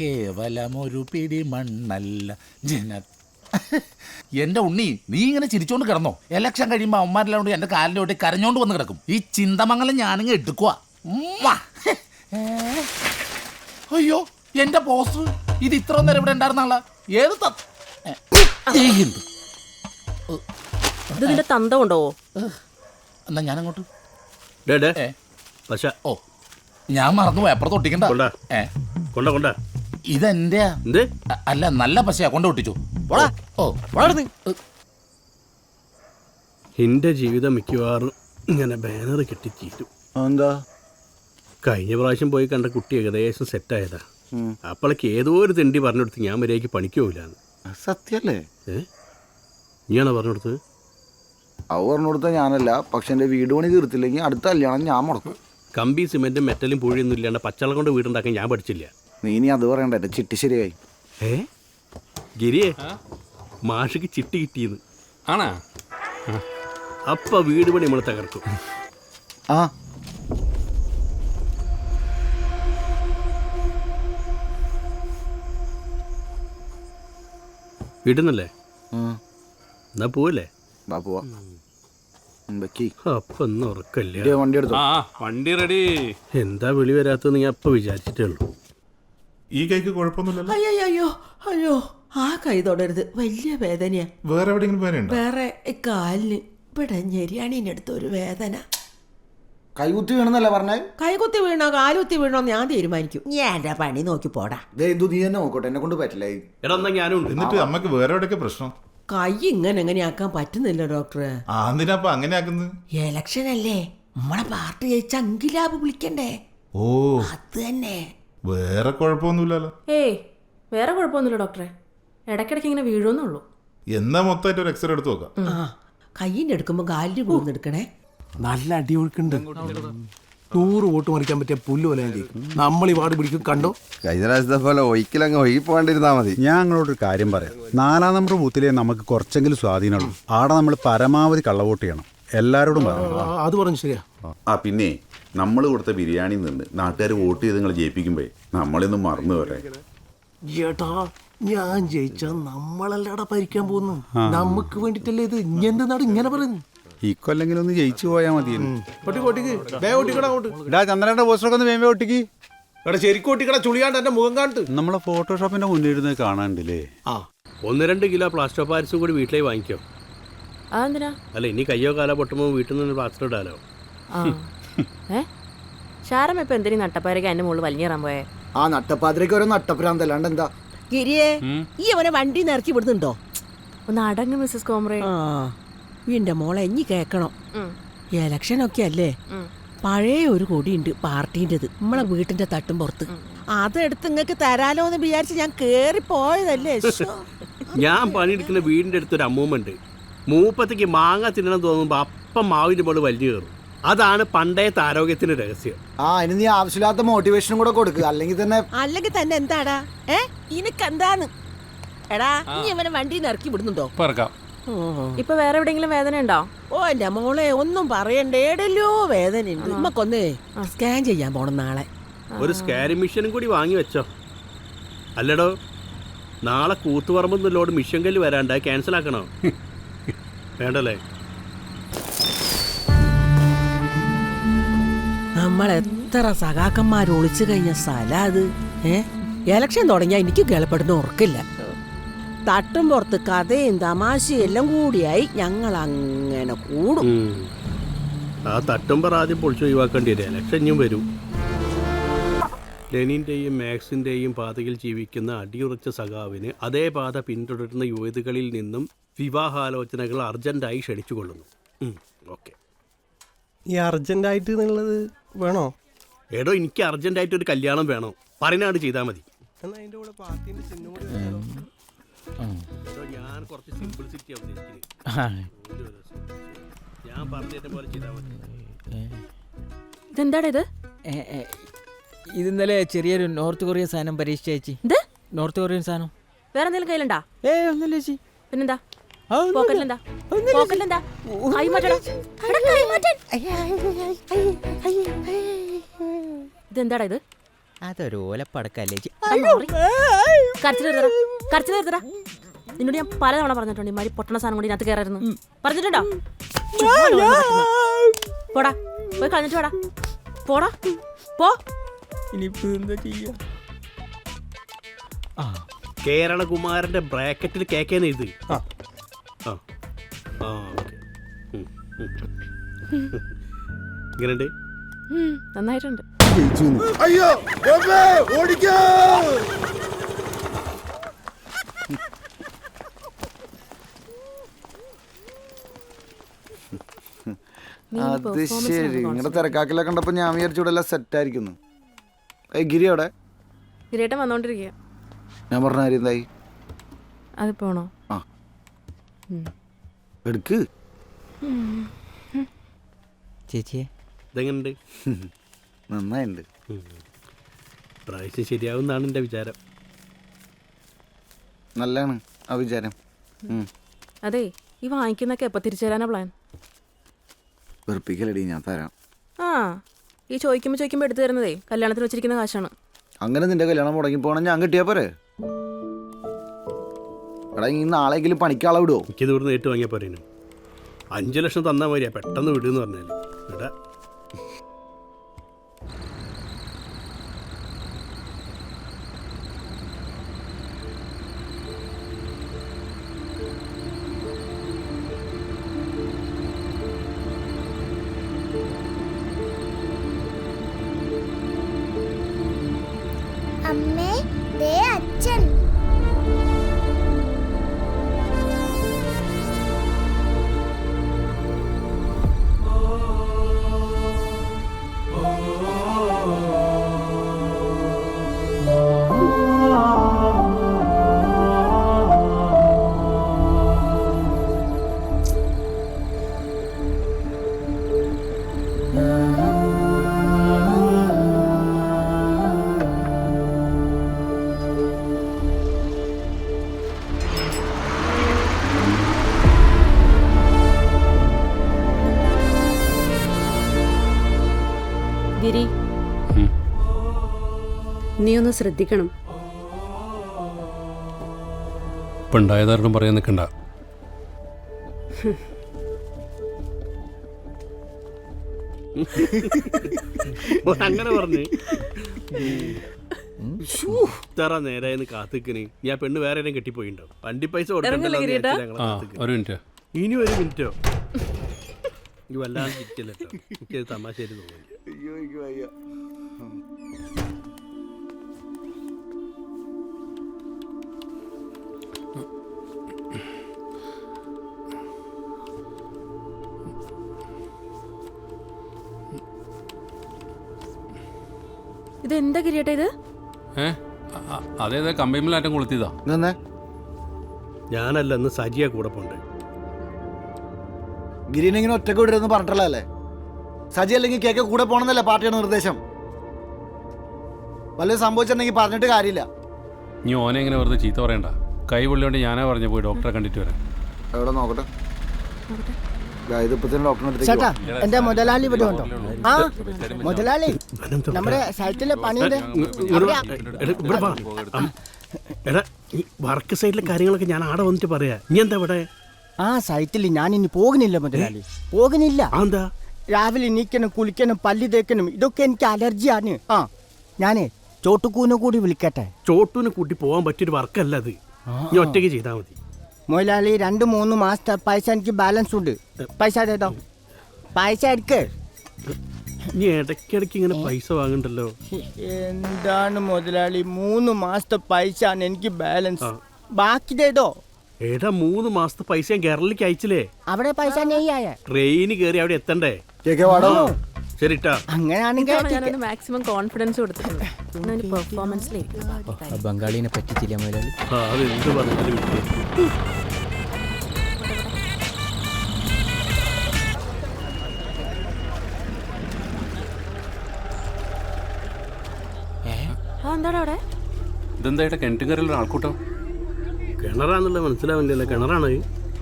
കേവലമൊരു പിടി മണ്ണല്ല ജന. എന്റെ ഉണ്ണി, നീ ഇങ്ങനെ ചിരിച്ചോണ്ട് കിടന്നോ? ഇലക്ഷൻ കഴിയുമ്പോ അവന്മാരെല്ലാം കൂടി എന്റെ കാലിന്റെ ഒട്ടി കരഞ്ഞോണ്ട് വന്ന് കിടക്കും. ഈ ചിന്തമംഗലം ഞാനിങ്ങ് എടുക്കുക. അയ്യോ, എന്റെ പോസ്റ്റർ ഇത് ഇത്ര നേരം ഇവിടെ ഉണ്ടായിരുന്നാളാ. ഏത് ഇതിന്റെ തന്ത ഉണ്ടോ? എന്നാ ഞാനങ്ങോട്ട്. ഓ, ഞാൻ മറന്നുപോയി, അപ്പുറത്ത് ഒട്ടിക്കണ്ട. ഇതെന്റെ അല്ല, നല്ല പശയാ, കൊണ്ട് ഒട്ടിച്ചു. എന്റെ ജീവിതം മിക്കവാറും ഇങ്ങനെ ബാനർ കെട്ടിച്ചീരും. എന്താ? കഴിഞ്ഞ പ്രാവശ്യം പോയി കണ്ട കുട്ടി ഏകദേശം സെറ്റായതാ. അപ്പോഴേക്ക് ഏതോ ഒരു തെണ്ടി പറഞ്ഞു കൊടുത്ത് ഞാൻ മര്യാദയ്ക്ക് പണിക്കൂലാന്ന്. സത്യല്ലേ? നീയാണോ പറഞ്ഞു കൊടുത്തത്? അവ പറഞ്ഞു കൊടുത്ത ഞാനല്ല, പക്ഷെ എന്റെ വീട് പണി തീർത്തില്ലെങ്കിൽ അടുത്ത കല്യാണം ഞാൻ മുടക്കും. കമ്പി സിമെന്റും മെറ്റലും പൂഴിയൊന്നും ഇല്ലാണ്ട് പച്ചവെള്ളം കൊണ്ട് വീടുണ്ടാക്കാൻ ഞാൻ പഠിച്ചില്ല. നീ അത് പറയണ്ട, എന്റെ ചിട്ടി ശരിയായി. ഗിരിയെ, മാഷിക്ക് ചിട്ടി കിട്ടിയെന്ന് ആണാ? അപ്പൊ വീട് പണി നമ്മൾ തകർക്കും. ആ വീടുന്നല്ലേ? എന്നാ പോവല്ലേ? പോവാ. അപ്പൊ ഒന്നും ഉറക്കല്ലേ? വണ്ടി എടുത്തു. വണ്ടി റെഡി. എന്താ വിളി വരാത്തെന്ന് ഞാൻ ഇപ്പൊ വിചാരിച്ചിട്ടേ ഉള്ളൂ. ഈ കൈക്ക് കുഴപ്പമൊന്നുമില്ലല്ലോ? അയ്യോ അയ്യോ, ആ കൈ തൊടരുത്, വലിയ വേദനയാ. വേറെ എവിടെയെങ്കിലും വേദനയുണ്ടോ? വേറെ കാലിന് ഇവിടെ ഞെരിയാണിനടുത്ത് ഒരു വേദന. കൈകുത്തി വീണെന്നല്ല പറഞ്ഞേ? കൈകുത്തി വീണോ കാലുകുത്തി വീണോ ഞാൻ തീരുമാനിക്കും. ഞാൻ എന്റെ പണി നോക്കി പോടാ. നീ തന്നെ നോക്കട്ടെ, എന്നെ കൊണ്ട് പറ്റില്ല. എടാ, ഞാനും എന്നിട്ട് അമ്മക്ക് വേറെ എവിടെയൊക്കെ പ്രശ്നം? കൈ എങ്ങനെയാക്കാൻ പറ്റുന്നില്ല ഡോക്ടറെ. എന്തിനാ അങ്ങനെ ആക്കുന്നത്? ഇലക്ഷൻ അല്ലേ, നമ്മളെ പാർട്ടി ജയിച്ച അങ്കിലാബ് വിളിക്കണ്ടേ? ഓ, അത് തന്നെ. വേറെ കുഴപ്പമൊന്നുമില്ലല്ലോ? ഏയ്, വേറെ കുഴപ്പമൊന്നുമില്ല ഡോക്ടറെ. ഇടയ്ക്കിടയ്ക്ക് ഇങ്ങനെ വീഴുമെന്നുള്ളൂ. എന്നാ മൊത്തമായിട്ട് ഒരു എക്സ്റേ എടുത്ത് നോക്കാം. കയ്യിന്റെ എടുക്കുമ്പോ കാലിന് കൂടുന്നെടുക്കണേ. നല്ല അടിയൊഴുക്കുണ്ട്. 100 വോട്ട് മറിക്കാൻ പറ്റിയ പുല്ല് പോലെ നമ്മൾ ഈ വാർഡ് പിടിക്കും. കണ്ടോ, കഴിഞ്ഞ പ്രാവശ്യത്തെ പോലെ ഒരിക്കലങ്ങ് ഒഴുകി പോകേണ്ടിരുന്നാൽ മതി. ഞാൻ നിങ്ങളോടൊരു കാര്യം പറയാം. 4-ാം നമ്പർ ബൂത്തിലേ നമുക്ക് കുറച്ചെങ്കിലും സ്വാധീനമുള്ളൂ. ആടെ നമ്മൾ പരമാവധി കള്ളവോട്ട് ചെയ്യണം. എല്ലാവരോടും അത് പറഞ്ഞു ശരിയാ. പിന്നെ നമ്മൾ കൊടുത്ത ബിരിയാണി നിന്ന് നാട്ടുകാർ വോട്ട് ചെയ്ത് നിങ്ങൾ ജയിപ്പിക്കുമ്പോ നമ്മളിന്നും മറന്നു വരെ. ചേട്ടാ, ഞാൻ ജയിച്ച നമ്മളല്ലാടെ ഭരിക്കാൻ പോകുന്നു. നമുക്ക് വേണ്ടിട്ടല്ലേ ഇത്. എന്ത് നാട് ഇങ്ങനെ പറയുന്നു? ഇക്കൊല്ലെങ്കിലും ഒന്ന് ജയിച്ചു പോയാൽ മതി. ചന്ദ്രന്റെ പോസ്റ്ററൊക്കെ ഒന്ന് വേമ്പേ ഒട്ടിക്ക്. ശരിക്കും ഒട്ടിക്കട, ചുളിയാണ്ട് എന്റെ മുഖം കാണിട്ട്. നമ്മളെ ഫോട്ടോഷോപ്പിന്റെ മുന്നിലിരുന്ന് കാണാണ്ടില്ലേ? 1-2 കിലോ പ്ലാസ്റ്റർ ഓഫ് പാരിസും കൂടി വീട്ടിലേക്ക് വാങ്ങിക്കോ. അതെന്തിനാ? അല്ല, ഇനി കയ്യോ കാലോ പൊട്ടുമ്പോ വീട്ടിൽ നിന്ന് പ്ലാസ്റ്റർ ഇടാലോ. ശാരമ്മ ഇപ്പൊ എന്തിനീ നട്ടപ്പാരക്ക് എന്റെ മുകളിൽ വലിഞ്ഞേറാൻ പോയേ? ആ നട്ടപ്പാതിരക്ക് ഓരോ നട്ടപ്രാന്തല്ലാണ്ട് എന്താ? ഗിരിയെ, ഈ അവനെ വണ്ടി നിറക്കി വിടുന്നുണ്ടോ? ഒന്ന് അടങ്ങ് മിസ്സസ് കോമ്രേ. എന്റെ മോളെ ഇനി കേക്കണം. ഇലക്ഷനൊക്കെ അല്ലേ, പഴയ ഒരു കൊടിയുണ്ട് പാർട്ടീൻ്റെത്, നമ്മളെ വീട്ടിന്റെ തട്ടും പുറത്ത്. അതെടുത്ത് നിങ്ങൾക്ക് തരാലോ എന്ന് വിചാരിച്ച് ഞാൻ കേറി പോയതല്ലേ. ഞാൻ പണിയെടുക്കുന്ന വീടിന്റെ അടുത്തൊരു അമ്മൂമ്മണ്ട്. മൂപ്പത്തേക്ക് മാങ്ങ തിന്നണം തോന്നുമ്പോ അപ്പം മാവിന്റെ മോള് വലിഞ്ഞു കയറും. അതാണ് പണ്ടത്തെ ആരോഗ്യത്തിന്റെ രഹസ്യം. ഇനി നീ ആവശ്യമില്ലാത്ത മോട്ടിവേഷനും കൂടെ കൊടുക്കുക. അല്ലെങ്കിൽ തന്നെ എന്താടാ ഇനക്കെന്താന്ന്? എടാ, നീ അവനെ വണ്ടി നിറക്കി വിടുന്നുണ്ടോ? ഇപ്പൊ വേറെ എവിടെയെങ്കിലും വേദന ഉണ്ടോ? ഓ എന്റെ മോളെ, ഒന്നും പറയണ്ടേ, ഏടല്ലോ വേദന ഉണ്ട്. നമുക്കൊന്ന് സ്കാൻ ചെയ്യാൻ പോണം നാളെ. ഒരു സ്കാനിങ് മെഷീനും കൂടി വാങ്ങി വെച്ചോ. അല്ലടോ, നാളെ കൂത്തുപറമ്പെന്നുള്ളോട് മിഷൻ കല്ല് വരാണ്ട് ക്യാൻസൽ ആക്കണോ? വേണ്ടല്ലേ? നമ്മൾ എത്ര സഖാക്കന്മാർ ഒളിച്ചു കഴിഞ്ഞ സ്ഥല അത്. ഇലക്ഷൻ തുടങ്ങിയാ എനിക്ക് കേളപ്പെടുന്ന ഉറക്കില്ല. തട്ടും പുറത്ത് കഥയും തമാശയും എല്ലാം കൂടിയായി ഞങ്ങൾ അങ്ങനെ കൂടും. ആ തട്ടുംപർ ആദ്യം പൊളിച്ചു ഒഴിവാക്കേണ്ടി വരും. ഇലക്ഷൻ ഇനിയും വരും. ലെനിന്റെയും മാക്സിന്റെയും പാതയിൽ ജീവിക്കുന്ന അടിയുറച്ച സഖാവിന് അതേ പാത പിന്തുടരുന്ന യുവതികളിൽ നിന്നും വിവാഹാലോചനകൾ അർജന്റായി ക്ഷണിച്ചുകൊള്ളുന്നു. ഓക്കെ, ഈ അർജന്റായിട്ട് എന്നുള്ളത് വേണോ? എടോ, എനിക്ക് അർജന്റായിട്ട് ഒരു കല്യാണം വേണോ? പറയുന്നാട് ചെയ്താൽ മതി. ഞാൻ കുറച്ച് സിംപിൾസിറ്റി ഞാൻ പറഞ്ഞ പോലെ ചെയ്താൽ മതി. ഇതെന്താടാ ഇത്? ഇത് ഇന്നലെ ചെറിയൊരു നോർത്ത് കൊറിയൻ സാധനം പരീക്ഷിച്ച ചേച്ചി. നോർത്ത് കൊറിയൻ സാധനം വേറെ എന്തെങ്കിലും കയ്യിലുണ്ടാ? ഒന്നുമില്ല ചേച്ചി. പിന്നെന്താ? പോക്കറ്റിലെന്താ? കൈ മാറ്റടാ. ഇതെന്താടാ ഇത്? അതൊരു ഓലപ്പടക്കല്ലേ ചേച്ചി. കരച്ചിൽ നിർത്തടാ. നിന്നോട് ഞാൻ പലതവണ പറഞ്ഞിട്ടുണ്ട് ഈ മാതിരി പൊട്ടണ സാധനം കൊണ്ട് ഇതിനകത്ത് കയറായിരുന്നു. പറഞ്ഞിട്ടുണ്ടോ? പോടാ, പോയി കളഞ്ഞിട്ട് പോടാ. പോടാ, പോ. ഇനിയിപ്പോ എന്താ ചെയ്യാ? കേരളകുമാരന്റെ ബ്രാക്കറ്റിൽ കേക്കേന്ന് എഴുതി. ആ ആ ഓക്കെ. ഇങ്ങനെയുണ്ട്. നന്നായിട്ടുണ്ട്. അയ്യോ ഓടിക്കോ. അത് ശരി, നിങ്ങളുടെ തിരക്കാക്കില കണ്ടപ്പോ ഞാൻ വിചാരിച്ചു ഇവിടെ എല്ലാം സെറ്റ് ആയിരിക്കുന്നു. ഗിരി അവിടെ ഗിരിയേട്ടൻ വന്നോണ്ടിരിക്കുക. ഞാൻ പറഞ്ഞ കാര്യം എന്തായി? അതിപ്പോ ആണോ? ആ എടുക്ക്. ചേച്ചിയെ ഇതെങ്ങനെയുണ്ട്? നന്നായിണ്ട്. പ്രാവശ്യം ശരിയാവുന്നാണ് എൻ്റെ വിചാരം. നല്ലതാണ് ആ വിചാരം. അതെ, ഈ വാങ്ങിക്കുന്നൊക്കെ എപ്പോൾ തിരിച്ചു തരാനാ പ്ലാൻ? വെറുപ്പിക്കലടി, ഞാൻ തരാം. ആ, ഈ ചോദിക്കുമ്പോൾ എടുത്തു തരുന്നതേ കല്യാണത്തിന് വെച്ചിരിക്കുന്ന കാശാണ്. അങ്ങനെ നിന്റെ കല്യാണം മുടങ്ങി പോകണം, ഞാൻ കിട്ടിയാ പോരെ? എടാ, ഈ നാളെങ്കിലും പണിക്കാളെ വിടുവോ? എനിക്കിത് ഇവിടുന്ന് നേരിട്ട് വാങ്ങിയാൽ പോരേനും. 5 ലക്ഷം തന്നാൽ മതിയാ, പെട്ടെന്ന് വിടുമെന്ന് പറഞ്ഞാൽ ഇവിടെ. അമ്മേ, ദേ അച്ഛൻ. ഗിരി, നീ ഒന്ന് ശ്രദ്ധിക്കണം. ഇപ്പം ഉണ്ടായതാരണം പറയാൻ നിൽക്കണ്ട. അങ്ങനെ പറഞ്ഞു ഇത്ര നേരായെന്ന് കാത്തിക്കന്. ഞാൻ പെണ്ണ് വേറെ ആരെയും കെട്ടിപ്പോയിണ്ടാവും. വണ്ടി പൈസ കൊടുക്കണ്ടല്ലോ. ഒരു മിനിറ്റ്. ഇനി 1 മിനിറ്റോ? ഈ വല്ലാണ്ട് ചിറ്റല്ലോ. എനിക്കത് തമാശയായിട്ട് തോന്നുന്നു. ഇതെന്താ ഗിരിയേട്ടാ ഇത്? അതേതാ കമ്പൈമിലാറ്റം കൊളുത്തിയതാ. ഞാനല്ല, ഇന്ന് സജിയ കൂടെ പോണ്ടേ. ഗിരിനെ ഇങ്ങനെ ഒറ്റക്ക് വിടരുതെന്ന് പറഞ്ഞിട്ടുള്ളതല്ലേ? സജി അല്ലെങ്കിൽ കേക്ക് കൂടെ പോകണമെന്നല്ലേ പാർട്ടിയുടെ നിർദ്ദേശം? വല്ലതും സംഭവിച്ചിട്ടുണ്ടെങ്കിൽ പറഞ്ഞിട്ട് കാര്യമില്ല. നീ ഓനെ എങ്ങനെ വെറുതെ ചീത്ത പറയണ്ട. കൈ പൊള്ളിയോണ്ട് ഞാനാ പറഞ്ഞു പോയി ഡോക്ടറെ കണ്ടിട്ട് വരാം. എവിടെ നോക്കട്ടെ. ചേട്ടാ, എന്റെ മുതലാളി ഇവിടെ ഉണ്ടോ? ആ മുതലാളി, നമ്മുടെ സൈറ്റിലെ പണിയുടെ എടാ, ഈ വർക്ക് സൈഡിലെ കാര്യങ്ങളൊക്കെ ഞാൻ ആടെ വന്നിട്ട് പറയാ. നീ എന്താ ഇവിടെ? ആ സൈറ്റിൽ ഞാൻ ഇനി പോകുന്നില്ല മുതലാളി, പോകുന്നില്ല. എന്താ? രാവിലെ എണീക്കണം, കുളിക്കണം, പല്ല് തേക്കണം, ഇതൊക്കെ എനിക്ക് അലർജിയാണ്. ആ ഞാനേ ചോട്ടുക്കൂനെ കൂടി വിളിക്കട്ടെ. ചോട്ടൂനെ കൂട്ടി പോകാൻ പറ്റിയൊരു വർക്കല്ല അത്. നീ ഒറ്റയ്ക്ക് ചെയ്താൽ മതി. മുതലാളി 2-3 മാസത്തെ പൈസ എനിക്ക് ബാലൻസ് ഉണ്ട്. പൈസ തേതോ, പൈസ എടുക്ക്. നീ ഇടയ്ക്കിടയ്ക്ക് ഇങ്ങനെ പൈസ വാങ്ങണ്ടല്ലോ. എന്താണ് മുതലാളി, 3 മാസത്തെ പൈസ ആണ് എനിക്ക് ബാലൻസ്. ബാക്കി തേതോ. ഏടാ, 3 മാസത്തെ പൈസ ഞാൻ കേരളത്തിലേക്ക് അയച്ചില്ലേ? അവിടെ പൈസ നെയ്യായ ട്രെയിന് കയറി അവിടെ എത്തണ്ടേ? ശരിട്ടാ, അങ്ങനെയാണെങ്കിൽ മാക്സിമം കോൺഫിഡൻസ് കൊടുത്തിട്ടുണ്ട്. ബംഗാളിനെ പറ്റിച്ചില്ല മുതലാളി. അത് എന്ത് പറഞ്ഞാലും ഇതെന്താ കിണറ്റുകരയിലൊരു ആൾക്കൂട്ടം? കിണറാന്നുള്ളത് മനസ്സിലാവില്ലല്ലോ. കിണറാണ്.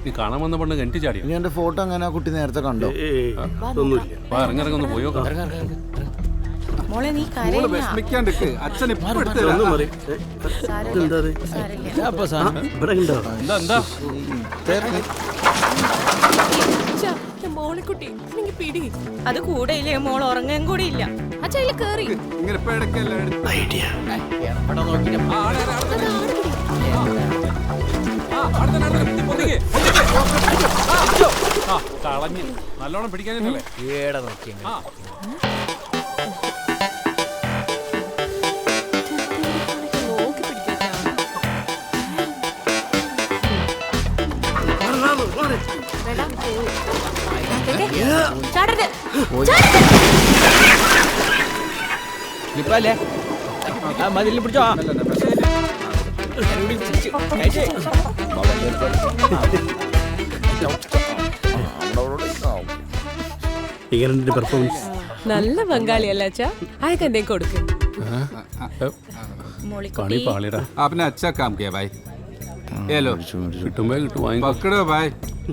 നീ കാണാൻ വന്ന പണ്ട് കിണറ്റ് ചാടി. ഇനി എന്റെ ഫോട്ടോ അങ്ങനെ കുട്ടി നേരത്തെ കണ്ടോ? ഒന്നുമില്ല. ഇറങ്ങിറങ്ങി ഒന്ന് പോയോ. മോളെ നീ അച്ഛൻ ഒന്നും മതി ഇതെന്താ ഇത്? ഇവിടെ ഉണ്ടോ? എന്താ മോളിക്കുട്ടി എനിക്ക് പിടി അത് കൂടെ ഇല്ലേ മോൾ ഉറങ്ങാൻ കൂടി ഇല്ല അച്ഛാ അതിൽ കേറി ഐഡിയ. കളഞ്ഞ് നല്ലോണം പിടിക്കാനല്ലേ ഇപ്പല്ലേ മതിലിൽ പിടിച്ചോ ഇങ്ങനെ പെർഫോമൻസ് നല്ല ബംഗാളി അല്ല അച്ഛാ അതൊക്കെ എന്തേ കൊടുക്കും പണി പാളിടാ आपने अच्छा काम किया भाई ये लो കിട്ടുമ്പോ കിട്ടും വാങ്ങിക്കോ पकड़ो भाई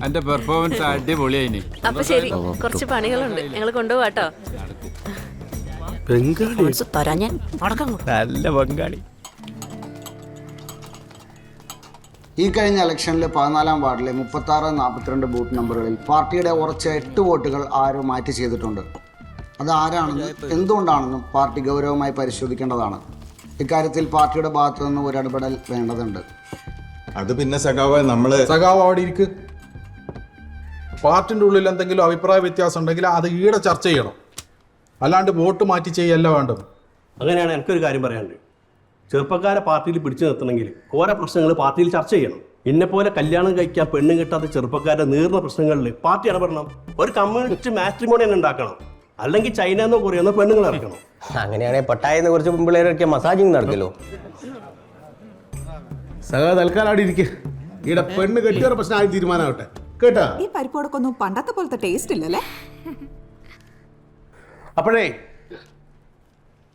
എന്റെ പെർഫോമൻസ് അടിപൊളിയായിനി അപ്പൊ ശരി കുറച്ച് പണികളുണ്ട് ഞങ്ങൾ കൊണ്ടുപോവാട്ടോ ബംഗാളി തരാൻ ഞാൻ അടക്കം നല്ല ബംഗാളി. ഈ കഴിഞ്ഞ ഇലക്ഷനിൽ 14-ാം വാർഡിലെ 36-42 ബൂത്ത് നമ്പറുകളിൽ പാർട്ടിയുടെ ഉറച്ച 8 വോട്ടുകൾ ആരോ മാറ്റി ചെയ്തിട്ടുണ്ട്. അത് ആരാണെന്നും എന്തുകൊണ്ടാണെന്നും പാർട്ടി ഗൗരവമായി പരിശോധിക്കേണ്ടതാണ്. ഇക്കാര്യത്തിൽ പാർട്ടിയുടെ ഭാഗത്തു നിന്ന് ഒരു ഇടപെടൽ വേണ്ടതുണ്ട്. അത് പിന്നെ സഖാവ് അവിടെ ഇരിക്ക്. പാർട്ടിന്റെ ഉള്ളിൽ എന്തെങ്കിലും അഭിപ്രായ വ്യത്യാസം ഉണ്ടെങ്കിൽ അത് ഈടെ ചർച്ച ചെയ്യണം, അല്ലാണ്ട് വോട്ട് മാറ്റി ചെയ്യല്ല വേണ്ടത്. അങ്ങനെയാണ് എനിക്കൊരു കാര്യം പറയാനുണ്ട്. ചെറുപ്പക്കാരെ പാർട്ടിയിൽ പിടിച്ചു നിർത്തണമെങ്കിൽ ഓരോ പ്രശ്നങ്ങൾ പാർട്ടിയിൽ ചർച്ച ചെയ്യണം. എന്നെപ്പോലെ കല്യാണം കഴിക്കാൻ പെണ്ണ് കിട്ടാത്ത ചെറുപ്പക്കാരുടെ നീർന്ന പ്രശ്നങ്ങളിൽ പാർട്ടി ഇടപെടണം. ഒരു കമ്മ്യൂണിസ്റ്റ് മാട്രിമോണി തന്നെ ഉണ്ടാക്കണം. അല്ലെങ്കിൽ ചൈന എന്നോ കൊറിയെന്നോ പെണ്ണുങ്ങൾ ഇറക്കണം. അങ്ങനെയാണെങ്കിൽ പട്ടായെന്ന് കുറച്ച് പിള്ളേരൊക്കെ മസാജിങ് നടക്കല്ലോ. സഖാ തൽക്കാലം അവിടെ ഇരിക്കുക. ഇവിടെ പെണ്ണ് കെട്ടിയൊരു പ്രശ്നം ആയി തീരുമാനമാവട്ടെ കേട്ടാ. ഈ പരിപ്പോടൊക്കൊന്നും പണ്ടത്തെ പോലത്തെ ടേസ്റ്റ് ഇല്ലല്ലേ? അപ്പോഴേ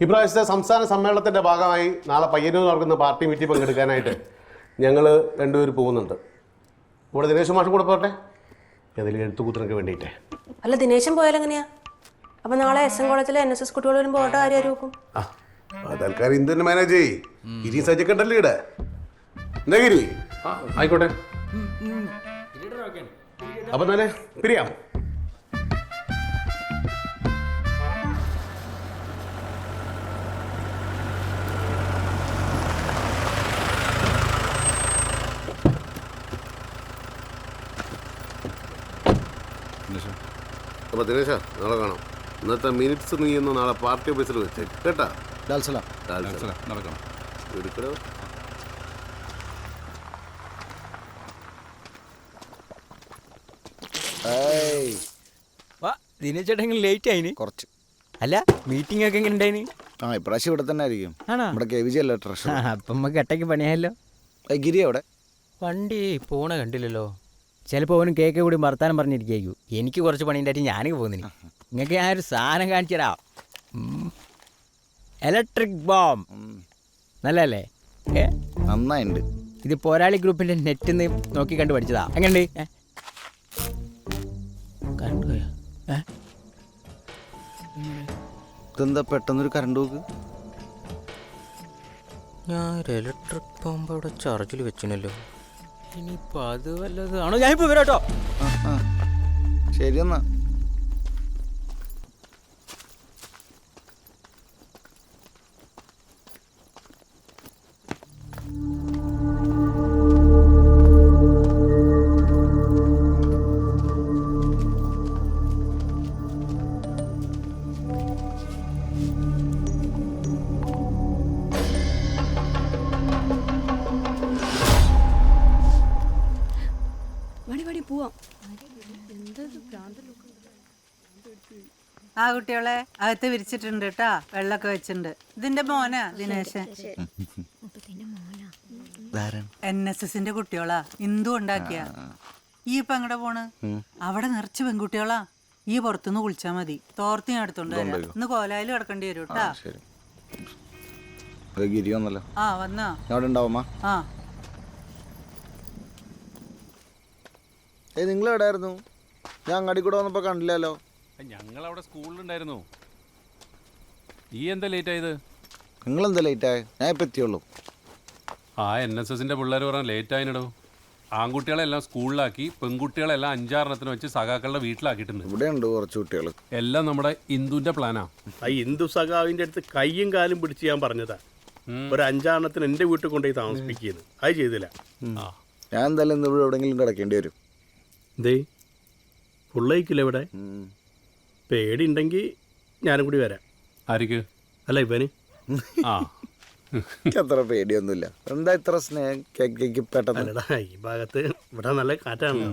ഇപ്രാവശ്യത്തെ സംസ്ഥാന സമ്മേളനത്തിന്റെ ഭാഗമായി നാളെ പയ്യന്നൂർ നടക്കുന്ന പാർട്ടി മീറ്റിംഗ് പങ്കെടുക്കാനായിട്ട് ഞങ്ങൾ രണ്ടുപേർ പോകുന്നുണ്ട്. ഇവിടെ ദിനേശ് മാഷും കൂടെ പോട്ടെ, ഏതെങ്കിലും എഴുത്തുകൂത്തിനൊക്കെ വേണ്ടിയിട്ടേ. അല്ല ദിനേശൻ പോയാലെങ്ങനെയാ? അപ്പൊ നാളെ എസ് എൻ കോളേജിലെ NSS കുട്ടികൾ വരുമ്പോ ഓട്ടോ ആരും നോക്കും? തൽക്കാലം ഇന്ത്യൻ മാനേജ് ചെയ്യ്. ഇരി സജ്ജക്കണ്ടല്ലേ ഇവിടെ എന്താ ഗിരി? ആയിക്കോട്ടെ. അപ്പൊ തന്നെ പിരിയാം. അപ്പോൾ ദിനേശ നാളെ കാണാം. ഇന്നത്തെ മിനിറ്റ്സ് നീ ഇന്ന് നാളെ പാർട്ടി ഓഫീസിൽ വെച്ചേക്ക് കേട്ടാ. നടക്കണം. എടുക്കണോ? ദിനേശേട്ടെങ്കിൽ ലേറ്റ് ആയിന് കുറച്ച്. അല്ല മീറ്റിംഗ് ഒക്കെ എങ്ങനെ ഉണ്ടായിന്? ഇപ്രാവശ്യം ഇവിടെ തന്നെ ആയിരിക്കും. ആണോ? നമ്മുടെ KVG അല്ലേ ട്രഷർ. അപ്പം നമുക്ക് ഒറ്റയ്ക്ക് പണിയായല്ലോ. ഗിരി അവിടെ വണ്ടി പോണ കണ്ടില്ലല്ലോ. ചിലപ്പോൾ അവനും കേക്ക് കൂടി വർത്താനം പറഞ്ഞിരിക്കും. എനിക്ക് കുറച്ച് പണി ഉണ്ടായിട്ട് ഞാനൊക്കെ പോകുന്നില്ല. നിങ്ങൾക്ക് ഞാൻ ഒരു സാധനം കാണിച്ചടാ. ഇലക്ട്രിക് ബോംബ് നല്ലല്ലേ? നന്നായിട്ടുണ്ട്. ഇത് പോരാളി ഗ്രൂപ്പിന്റെ നെറ്റിൽ നിന്ന് നോക്കി കണ്ട് പഠിച്ചതാ. എങ്ങനെയുണ്ട്? കറണ്ട് പോയാ? ഇതെന്താ പെട്ടെന്നൊരു കറണ്ട് പോക്ക്? ഞാൻ ഇലക്ട്രിക് ബോംബ് അവിടെ ചാർജിൽ വെച്ചിനല്ലോ. ഇനിയിപ്പോ അത് വല്ലതാണോ? ഞാനിപ്പോ വരാട്ടോ. ശരി എന്നാ. ആ കുട്ടികളെ അകത്ത് വിരിച്ചിട്ടുണ്ട് കേട്ടാ. വെള്ളമൊക്കെ വെച്ചിട്ടുണ്ട്. ഇതിന്റെ മോനാ ദിനേശൻ. NSSന്റെ കുട്ടികളാ. ഇന്ദു ഉണ്ടാക്കിയ. ഈ ഇപ്പൊ എങ്ങടെ പോണ്? അവിടെ നിറച്ച് പെൺകുട്ടികളാ. ഈ പുറത്തുനിന്ന് കുളിച്ചാ മതി. തോർത്തി ഞാൻ എടുത്തോണ്ട് വരാം. ഇന്ന് കോലായിൽ കിടക്കേണ്ടി വരും കേട്ടാ. ഗിരി വന്നല്ലോ. ആ വന്നാ അവിടെ ഉണ്ടാവുമ്മ. ആ നിങ്ങൾ എവിടെയായിരുന്നു? ഞാൻ അങ്ങാടി കൂടെ വന്നപ്പോ കണ്ടില്ലല്ലോ. ഞങ്ങൾ അവിടെ സ്കൂളിലുണ്ടായിരുന്നു. ഈ എന്താ ലേറ്റ് ആയത്? നിങ്ങളെന്താ ലേറ്റായി? ഞാൻ ഇപ്പം എത്തിയുള്ളൂ. ആ NSSന്റെ പിള്ളേർ പറഞ്ഞാൽ ലേറ്റ് ആയിനടോ. ആൺകുട്ടികളെല്ലാം സ്കൂളിലാക്കി, പെൺകുട്ടികളെല്ലാം 5-6 വെച്ച് സഖാക്കളുടെ വീട്ടിലാക്കിയിട്ടുണ്ട്. ഇവിടെ ഉണ്ട് കുറച്ച് കുട്ടികൾ. എല്ലാം നമ്മുടെ ഇന്ദുവിന്റെ പ്ലാനാ. ആ ഹിന്ദു സഖാവിൻ്റെ അടുത്ത് കയ്യും കാലും പിടിച്ച് ഞാൻ പറഞ്ഞതാ, ഒരു 5 എൻ്റെ വീട്ടിൽ കൊണ്ടുപോയി താമസിപ്പിക്കുന്നത്. അത് ചെയ്തില്ല. ഞാൻ എന്തായാലും ഇന്ന് ഇവിടെ എവിടെയെങ്കിലും കിടക്കേണ്ടി വരും. എന്തേ ഫുള്ളയിക്കില്ല ഇവിടെ? പേടി ഉണ്ടെങ്കിൽ ഞാനും കൂടി വരാം. ആർക്ക്? അല്ല ഇവന്. ആ അത്ര പേടിയൊന്നുമില്ല. എന്താ ഇത്ര സ്നേഹം പെട്ടെന്ന്? അല്ലടാ, ഈ ഭാഗത്ത് ഇവിടെ നല്ല കാറ്റാണ്.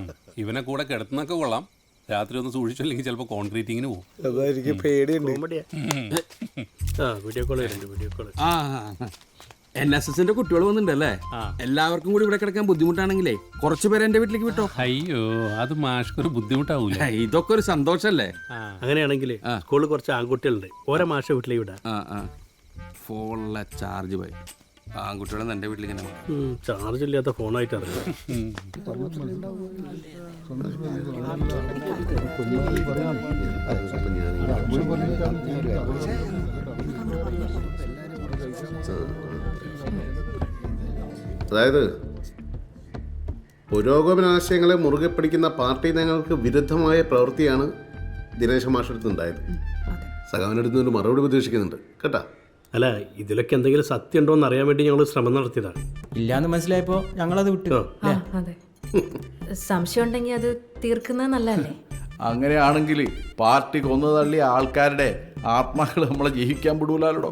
ഇവനെ കൂടെ കിടത്തുന്നൊക്കെ കൊള്ളാം. രാത്രി ഒന്ന് സൂക്ഷിച്ചില്ലെങ്കിൽ ചിലപ്പോൾ കോൺക്രീറ്റിങ്ങിന് പോകും. അതായിരിക്കും പേടിയുണ്ട്. വീഡിയോ കോൾ വരുന്നുണ്ട്. Video call. NSSന്റെ കുട്ടികൾ വന്നിട്ടുണ്ടല്ലേ? എല്ലാവർക്കും കൂടി ഇവിടെ കിടക്കാൻ ബുദ്ധിമുട്ടാണെങ്കിലേ കുറച്ചു പേര് എന്റെ വീട്ടിലേക്ക് വിട്ടോ. അയ്യോ, അത് മാഷ്ക്കൊരു ബുദ്ധിമുട്ടാവൂല. ഇതൊക്കെ ഒരു സന്തോഷല്ലേ? അങ്ങനെയാണെങ്കിൽ സ്കൂളിൽ കുറച്ച് ആൺകുട്ടികളുണ്ട്, ഓരോ മാഷ വീട്ടിലേക്ക് വിടാം. ഫോണിലെ ചാർജ് പോയി. ആൺകുട്ടികളെ എന്റെ വീട്ടിലേക്ക് ചാർജ് ഇല്ലാത്ത ഫോണായിട്ട് അറിയാം. അതായത് പുരോഗമനാശയങ്ങളെ മുറുകെ പിടിക്കുന്ന പാർട്ടി നയങ്ങൾക്ക് വിരുദ്ധമായ പ്രവൃത്തിയാണ് ദിനേശ് മാഷടുത്ത് ഉണ്ടായത്. സഖാവിനടുത്ത് നിന്ന് മറുപടി പ്രതീക്ഷിക്കുന്നുണ്ട് കേട്ടാ. അല്ല, ഇതിലൊക്കെ എന്തെങ്കിലും സത്യം ഉണ്ടോ എന്ന് അറിയാൻ വേണ്ടി ഞങ്ങൾ ശ്രമം നടത്തിയതാണ്. ഇല്ലാന്ന് മനസ്സിലായപ്പോ ഞങ്ങളത് വിട്ടു. അതെ, സംശയം ഉണ്ടെങ്കിൽ അത് തീർക്കുന്നത് നല്ലതല്ലേ? അങ്ങനെയാണെങ്കിൽ പാർട്ടി കൊന്നു തള്ളിയ ആൾക്കാരുടെ ആത്മാക്കൾ നമ്മളെ ജീവിക്കാൻ വിടൂലാലോ.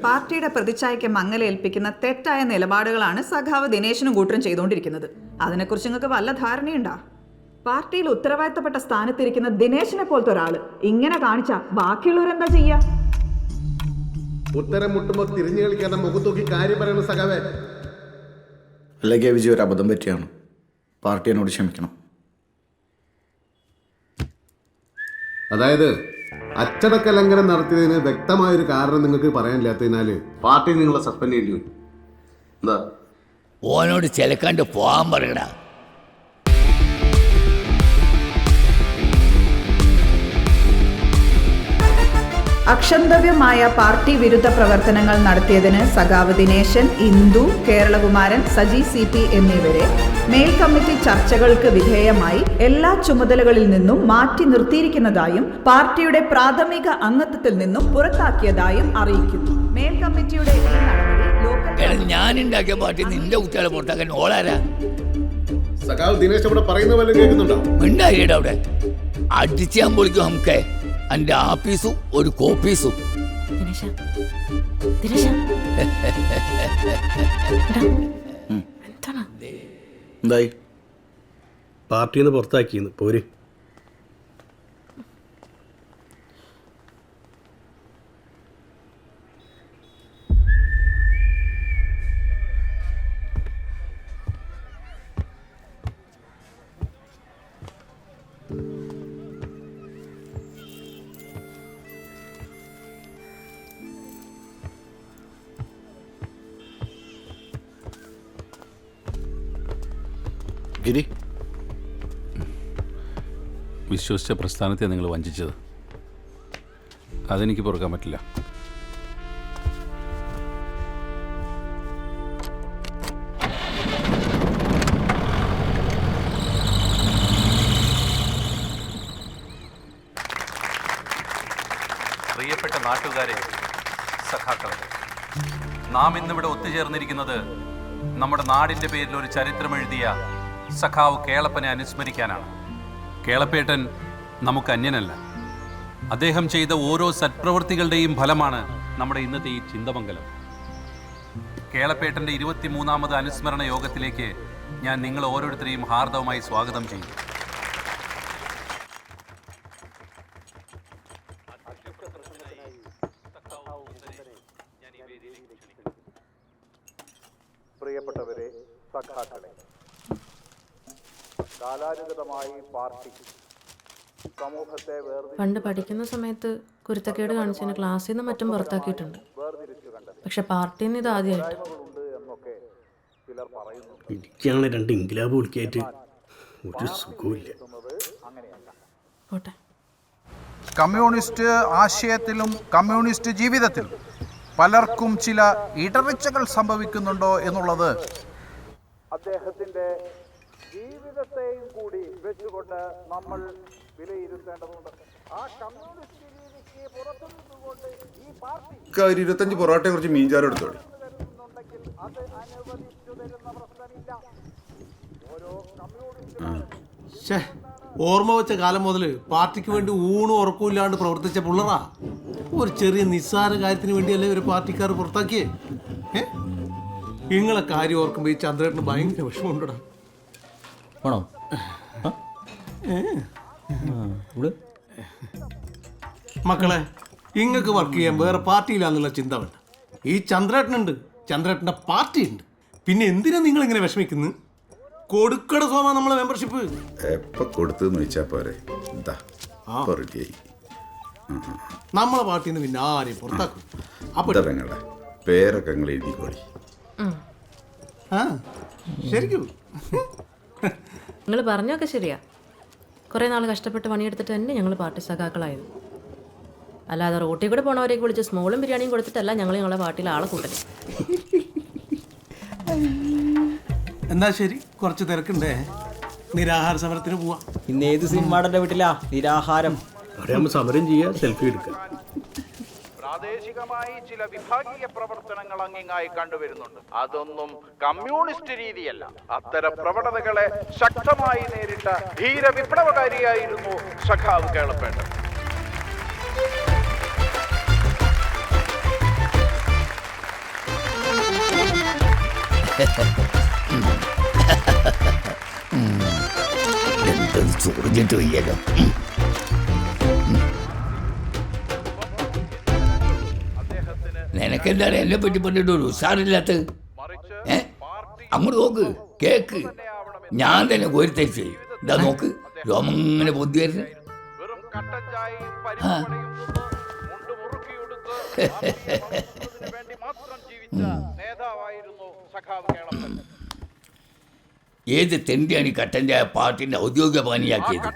പാർട്ടിയുടെ പ്രതിച്ഛായയ്ക്ക് മങ്ങലേൽപ്പിക്കുന്ന തെറ്റായ നിലപാടുകളാണ് സഖാവ് ദിനേശനും കൂട്ടരും ചെയ്തുകൊണ്ടിരിക്കുന്നത്. അതിനെക്കുറിച്ച് നിങ്ങൾക്ക് വല്ല ധാരണയുണ്ടോ? പാർട്ടിയിൽ ഉത്തരവാദിത്തപ്പെട്ട സ്ഥാനത്തിരിക്കുന്ന ദിനേശിനെ പോലത്തെ ഒരാള് ഇങ്ങനെ കാണിച്ച ബാക്കിയുള്ളവരെന്താ ചെയ്യാ? ഉത്തരം മുട്ടുമ്പോൾ തിരിഞ്ഞു കളിക്കാതെ മുഖത്തൂക്കി കാര്യം പറയുന്ന സഖാവേ. അല്ലെങ്കിൽ വിജയ് ഒരു അബദ്ധം പറ്റിയാണ്. പാർട്ടി എന്നോട് ക്ഷമിക്കണം. അതായത് അച്ചടക്ക ലംഘനം നടത്തിയതിന് വ്യക്തമായൊരു കാരണം നിങ്ങൾക്ക് പറയാനില്ലാത്തതിനാൽ പാർട്ടി നിങ്ങളെ സസ്പെൻഡ് ചെയ്യേണ്ടി വരും. എന്താ ഓനോട് ചിലക്കാണ്ട് പോകാൻ പറയടാ. അക്ഷന്തവ്യമായ പാർട്ടി വിരുദ്ധ പ്രവർത്തനങ്ങൾ നടത്തിയതിന് സഖാവ് ദിനേശൻ, ഇന്ദു, കേരളകുമാരൻ, സജി CP എന്നിവരെ മേൽ കമ്മിറ്റി ചർച്ചകൾക്ക് വിധേയമായി എല്ലാ ചുമതലകളിൽ നിന്നും മാറ്റി നിർത്തിയിരിക്കുന്നതായും പാർട്ടിയുടെ പ്രാഥമിക അംഗത്വത്തിൽ നിന്നും പുറത്താക്കിയതായും അറിയിക്കുന്നു. മേൽ കമ്മിറ്റിയുടെ ഈ നടപടി ഞാനുണ്ടാക്കിയ പാർട്ടി നിന്റെ കുട്ടികളെ പുറത്താക്കാൻ ഓളാരാ? സഖാവ് ദിനേശ് അവിടെ പറയുന്ന പോലെ കേൾക്കുന്നുണ്ടോ? ഉണ്ടായിട അവിടെ അടിച്ചാൻ പൊളിക്കും. നമുക്ക് എൻ്റെ ആഫീസും ഒരു കോപ്പീസും. എന്തായി? പാർട്ടിയിൽ നിന്ന് പുറത്താക്കിയെന്ന് പോര്. ഗിരി, വിശ്വസിച്ച പ്രസ്ഥാനത്തെ നിങ്ങൾ വഞ്ചിച്ചത് അതെനിക്ക് പൊറുക്കാൻ പറ്റില്ല. പ്രിയപ്പെട്ട നാട്ടുകാരെ, സഖാക്കളെ, നാം ഇന്നിവിടെ ഒത്തുചേർന്നിരിക്കുന്നത് നമ്മുടെ നാടിൻ്റെ പേരിൽ ഒരു ചരിത്രമെഴുതിയ സഖാവ് കേളപ്പനെ അനുസ്മരിക്കാനാണ്. കേളപ്പേട്ടൻ നമുക്ക് അന്യനല്ല. അദ്ദേഹം ചെയ്ത ഓരോ സത്പ്രവൃത്തികളുടെയും ഫലമാണ് നമ്മുടെ ഇന്നത്തെ ഈ ചിന്തമംഗലം. കേളപ്പേട്ടൻ്റെ 23ാമത് അനുസ്മരണ യോഗത്തിലേക്ക് ഞാൻ നിങ്ങൾ ഓരോരുത്തരെയും ഹാർദവമായി സ്വാഗതം ചെയ്യും. പ്രിയപ്പെട്ടവരെ, സഖാക്കളെ, കാലാനുഗതമായി പാർട്ടി സമൂഹത്തെ പണ്ട് പഠിക്കുന്ന സമയത്ത് കുരുത്തക്കേട് കാണിച്ചതിന് ക്ലാസ്സിൽ നിന്ന് മറ്റും പുറത്താക്കിയിട്ടുണ്ട്. പക്ഷെ പാർട്ടിയിൽ നിന്ന് ഇത് ആദ്യമായിട്ട്. എനിക്കാണ് 2 ഇൻക്ലാബ് വിളിക്കായിട്ട് ഒരു സുഖമില്ല. പോട്ടെ. കമ്മ്യൂണിസ്റ്റ് ആശയത്തിലും കമ്മ്യൂണിസ്റ്റ് ജീവിതത്തിലും പലർക്കും ചില ഇടർച്ചകൾ സംഭവിക്കുന്നുണ്ടോ എന്നുള്ളത് അദ്ദേഹത്തിന്റെ ജീവിതത്തെയും കൂടി വെച്ചുകൊണ്ട് നമ്മൾ വിലയിരുത്തേണ്ടതുണ്ട്. ആ കമ്മ്യൂണിസ്റ്റ് രീതിക്ക് പുറത്തു നിന്നുകൊണ്ട് ഈ പാർട്ടി ഒരു 25 പൊറോട്ടയെ കുറിച്ച് മീൻചാരം എടുത്തോളൂ. അത് അനുവദിച്ചു തരുന്ന പ്രശ്നമില്ല. ഓരോ കമ്മ്യൂണിസ്റ്റ് ഓർമ്മ വെച്ച കാലം മുതൽ പാർട്ടിക്ക് വേണ്ടി ഊണും ഉറക്കമില്ലാണ്ട് പ്രവർത്തിച്ച പുള്ളറാ. ഒരു ചെറിയ നിസ്സാര കാര്യത്തിന് വേണ്ടിയല്ലേ ഒരു പാർട്ടിക്കാർ പുറത്താക്കിയേ? നിങ്ങളെ കാര്യം ഓർക്കുമ്പോൾ ഈ ചന്ദ്രേട്ടന് ഭയങ്കര വിഷമമുണ്ടടാ. ആണോ? മക്കളെ, ഇങ്ങക്ക് വർക്ക് ചെയ്യാൻ വേറെ പാർട്ടിയിലാന്നുള്ള ചിന്ത വേണ്ട. ഈ ചന്ദ്രേട്ടനുണ്ട്, ചന്ദ്രേട്ടൻ്റെ പാർട്ടിയുണ്ട്. പിന്നെ എന്തിനാ നിങ്ങൾ ഇങ്ങനെ വിഷമിക്കുന്നത്? കൊടുക്കട സോമാ നമ്മളെ മെമ്പർഷിപ്പ്. എപ്പോ കൊടുത്തെന്ന് വെച്ചാ പോരെ. റെഡിയായി. നമ്മളെ പാർട്ടിയിൽ നിന്ന് പിന്നെ ആരെയും പുറത്താക്കും. അപ്പൊ നിങ്ങളുടെ പേരൊക്കെ നിങ്ങൾ എഴുതിക്കോളി. ശരിക്കും നിങ്ങൾ പറഞ്ഞൊക്കെ ശരിയാ. കുറേ നാൾ കഷ്ടപ്പെട്ട് പണിയെടുത്തിട്ട് തന്നെ ഞങ്ങൾ പാർട്ടി സഖാക്കളായത്. അല്ലാതെ റോട്ടിൽ കൂടെ പോണവരേക്ക് വിളിച്ച് സ്മോളും ബിരിയാണിയും കൊടുത്തിട്ടല്ല ഞങ്ങളെ പാർട്ടിയിൽ ആളെ കൂട്ടല്. എന്നാ ശരി, കുറച്ച് തിരക്കുണ്ടേ, നിരാഹാര സമരത്തിന് പോവാം. ഇന്ന് ഏത് സിനിമാടന്റെ വീട്ടിലാ നിരാഹാരം? സമരം ചെയ്യാ, സെൽഫി എടുക്കാം. പ്രാദേശികമായി ചില വിഭാഗീയ പ്രവർത്തനങ്ങൾ അങ്ങിങ്ങായി കണ്ടുവരുന്നുണ്ട്. അതൊന്നും കമ്മ്യൂണിസ്റ്റ് രീതിയല്ല. അത്തരം പ്രവണതകളെ ശക്തമായി നേരിട്ട ധീര വിപ്ലവകാരിയായിരുന്നു സഖാവ് കേളപ്പേട്ടൻ. ചൊറിഞ്ഞിട്ട് വയ്യല്ലോ. നിനക്കെന്താണ് എന്നെ പറ്റി പറഞ്ഞിട്ട് ഒരു ഉഷാറില്ലാത്ത? അങ്ങോട്ട് നോക്ക്, കേക്ക്. ഞാൻ തന്നെ കോരിത്തരിച്ച് ഇതാ നോക്ക്, രോമങ്ങനെ പൊന്തി വരുന്നത്. ഏത് തെണ്ടിയാണ് ഈ കട്ടൻ ചായ പാർട്ടിന്റെ ഔദ്യോഗിക പാനിയാക്കിയത്?